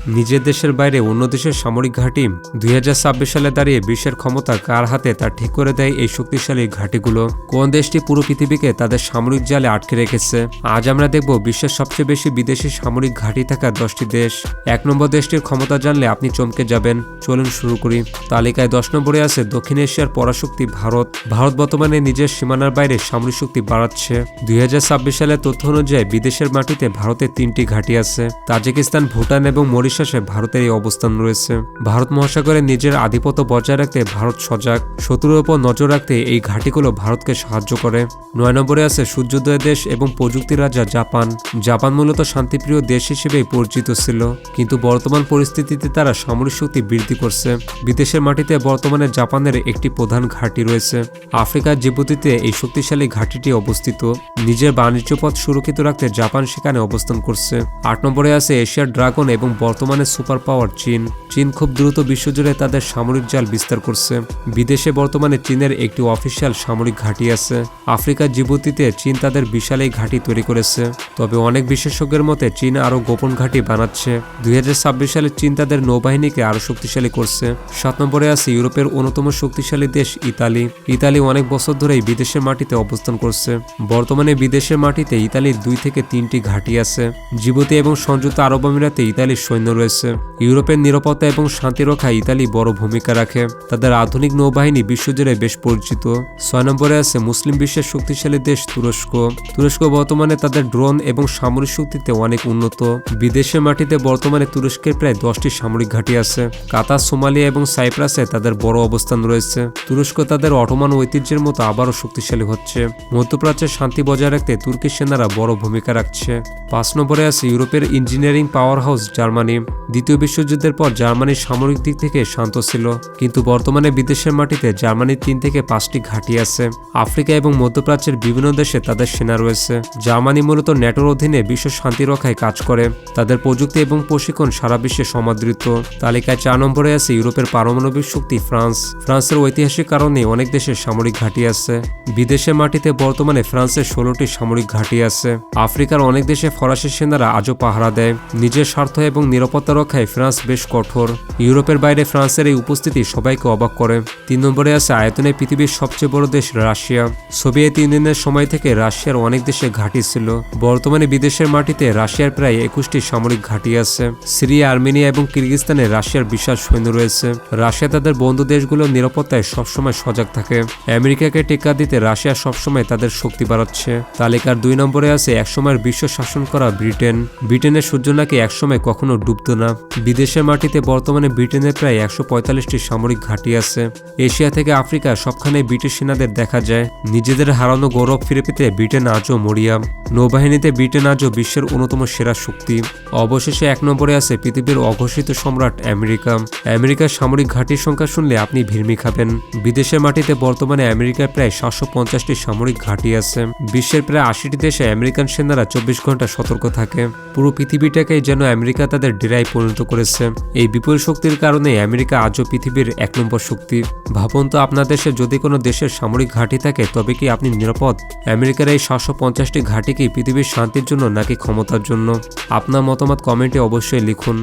নিজের দেশের বাইরে অন্য দেশের সামরিক ঘাঁটি 2026 সালে দাঁড়িয়ে বিশ্বের ক্ষমতা কার হাতে তা ঠিক করে দেয় এই শক্তিশালী ঘাঁটিগুলো। কোন দেশটি পুরো পৃথিবীকে তাদের সামরিক জালে আটকে রেখেছে? আজ আমরা দেখব বিশ্বের সবচেয়ে বেশি বিদেশি সামরিক ঘাঁটি থাকা 10টি দেশ। 1 নম্বর দেশটির ক্ষমতা জানলে আপনি চমকে যাবেন। চলুন শুরু করি। তালিকায় 10 নম্বরে আছে দক্ষিণ এশিয়ার পরাশক্তি ভারত। ভারত বর্তমানে নিজের সীমানার বাইরে সামরিক শক্তি বাড়াচ্ছে। 2026 সালের তথ্য অনুযায়ী বিদেশের মাটিতে ভারতের 3টি ঘাঁটি আছে। তাজিকিস্তান, ভুটান এবং মরিশাসে ভারতের এই অবস্থান রয়েছে। ভারত মহাসাগরে নিজের আধিপত্য বজায় রাখতে ভারত সজাগ। শত্রুর ওপর নজর রাখতে এই ঘাঁটিগুলো ভারতকে সাহায্য করে। 9 নম্বরে আছে সূর্যোদয় দেশ এবং প্রযুক্তি রাজা জাপান। জাপান মূলত শান্তিপ্রিয় দেশ হিসেবেই পরিচিত ছিল, কিন্তু বর্তমান পরিস্থিতিতে তারা সামরিক শক্তি বৃদ্ধি করছে। বিদেশের মাটিতে বর্তমানে জাপানের একটি প্রধান ঘাঁটি রয়েছে। আফ্রিকার জিবুতিতে এই শক্তিশালী ঘাঁটিটি অবস্থিত। নিজের বাণিজ্য পথ সুরক্ষিত রাখতে জাপান সেখানে অবস্থান করছে। 8 নম্বরে আছে এশিয়ার ড্রাগন এবং বর্তমানে সুপার পাওয়ার চীন। চীন খুব দ্রুত বিশ্বজুড়ে তাদের সামরিক জাল বিস্তার করছে। বিদেশে বর্তমানে চীনের একটি অফিসিয়াল সামরিক ঘাঁটি আছে। আফ্রিকার জিবুতিতে চীন তাদের বিশাল এই ঘাঁটি তৈরি করেছে। তবে অনেক বিশেষজ্ঞের মতে চীন আরও গোপন ঘাঁটি বানাচ্ছে। 2026 সালে চীন তাদের নৌবাহিনীকে আরও শক্তিশালী করছে। 7 নম্বরে আছে ইউরোপের অন্যতম শক্তিশালী দেশ ইতালি। ইতালি অনেক বছর ধরেই বিদেশের মাটিতে অবস্থান করছে। বর্তমানে বিদেশের মাটিতে ইতালির 2 থেকে 3টি ঘাঁটি আছে। জিবুতি এবং সংযুক্ত আরব আমিরাতে ইতালির সৈন্য রয়েছে। ইউরোপের নিরাপত্তা এবং শান্তি রক্ষায় ইতালি বড় ভূমিকা রাখে। তাদের আধুনিক নৌবাহিনী বিশ্বজুড়ে বেশ পরিচিত। 6 নম্বরে আছে মুসলিম বিশ্বের শক্তিশালী দেশ তুরস্ক। তুরস্ক বর্তমানে তাদের ড্রোন এবং সামরিক শক্তিতে অনেক উন্নত। বিদেশের মাটিতে বর্তমানে তুরস্কের প্রায় 10টি সামরিক ঘাঁটি আছে। কাতার, সোমালিয়া এবং সাইপ্রাসে তাদের বড় অবস্থান রয়েছে। তুরস্ক তাদের অটোমান ঐতিহ্যের মতো আবারও শক্তিশালী হচ্ছে। মধ্যপ্রাচ্যের শান্তি বজায় রাখতে তুর্কি সেনারা বড় ভূমিকা রাখছে। 5 নম্বরে আছে ইউরোপের ইঞ্জিনিয়ারিং পাওয়ার হাউস জার্মানি। দ্বিতীয় বিশ্বযুদ্ধের পর জার্মানির সামরিক দিক থেকে শান্ত ছিল, কিন্তু বর্তমানে বিদেশের মাটিতে জার্মানির 3 থেকে 5টি ঘাঁটি আছে। আফ্রিকা এবং মধ্যপ্রাচ্যের বিভিন্ন দেশে তাদের সেনা রয়েছে। জার্মানি মূলত ন্যাটোর অধীনে বিশ্ব শান্তি রক্ষায় কাজ করে। তাদের প্রযুক্তি এবং প্রশিক্ষণ সারা বিশ্বে সমাদৃত। তালিকায় 4 নম্বরে আছে ইউরোপের পারমাণবিক শক্তি ফ্রান্স। ফ্রান্সের ঐতিহাসিক কারণে অনেক দেশের সামরিক ঘাঁটি আছে। বিদেশের মাটিতে বর্তমানে ফ্রান্সের 16টি সামরিক ঘাঁটি আছে। আফ্রিকার অনেক দেশে ফরাসি সেনারা আজও পাহারা দেয়। নিজের স্বার্থ এবং নিরাপত্তা রক্ষায় ফ্রান্স বেশ কঠোর। ইউরোপের বাইরে ফ্রান্সের এই উপস্থিতি সবাইকে অবাক করে। 3 নম্বরে আছে আয়তনে পৃথিবীর সবচেয়ে বড় দেশ রাশিয়া। সোভিয়েত ইউনিয়নের সময় থেকে রাশিয়ার অনেক দেশে ঘাঁটি ছিল। বর্তমানে বিদেশের মাটিতে রাশিয়ার প্রায় 21টি সামরিক ঘাঁটি আছে। সিরিয়া, আর্মেনিয়া এবং কিরগিজস্তানে রাশিয়ার বিশাল সৈন্য রয়েছে। রাশিয়া তাদের বন্ধু দেশগুলোর নিরাপত্তায় সবসময় সজাগ থাকে। আমেরিকাকে টেক্কা দিতে রাশিয়া সবসময় তাদের শক্তি বাড়াচ্ছে। তালিকার 2 নম্বরে আছে একসময়ের বিশ্ব শাসন করা ব্রিটেন। ব্রিটেনের সূর্য নাকি একসময় কখনো ডুবত না। বিদেশের মাটিতে বর্তমানে ব্রিটেনের প্রায় 145টি সামরিক ঘাঁটি আছে। এশিয়া থেকে আফ্রিকা সবখানে ব্রিটিশ সেনাদের দেখা যায়। নিজেদের হারানো গৌরব ফিরে পেতে ব্রিটেন আজও মরিয়া। নৌবাহিনীতে ব্রিটেন আজও বিশ্বের অন্যতম সেরা শক্তি। অবশেষে 1 নম্বরে আছে পৃথিবীর অঘোষিত সম্রাট আমেরিকা। আমেরিকার সামরিক ঘাঁটির সংখ্যা শুনলে আপনি ভিড়মি খাবেন। বিদেশের মাটিতে বর্তমানে আমেরিকার প্রায় 750টি সামরিক ঘাঁটি আছে। বিশ্বের প্রায় 80টি দেশে আমেরিকান সেনারা 24 ঘন্টা সতর্ক থাকে। পুরো পৃথিবীটাকেই যেন আমেরিকা তাদের ডেরায় পরিণত করেছে। এই বিপুল শক্তির কারণে আমেরিকা আজও পৃথিবীর 1 নম্বর শক্তি। ভাবুন তো, আপনার দেশে যদি কোনো দেশের সামরিক ঘাঁটি থাকে তবে কি আপনি নিরাপদ? আমেরিকার এই 750টি ঘাঁটি কি পৃথিবীর শান্তির জন্য নাকি ক্ষমতার জন্য? আপনার মতামত কমেন্টে অবশ্যই লিখুন।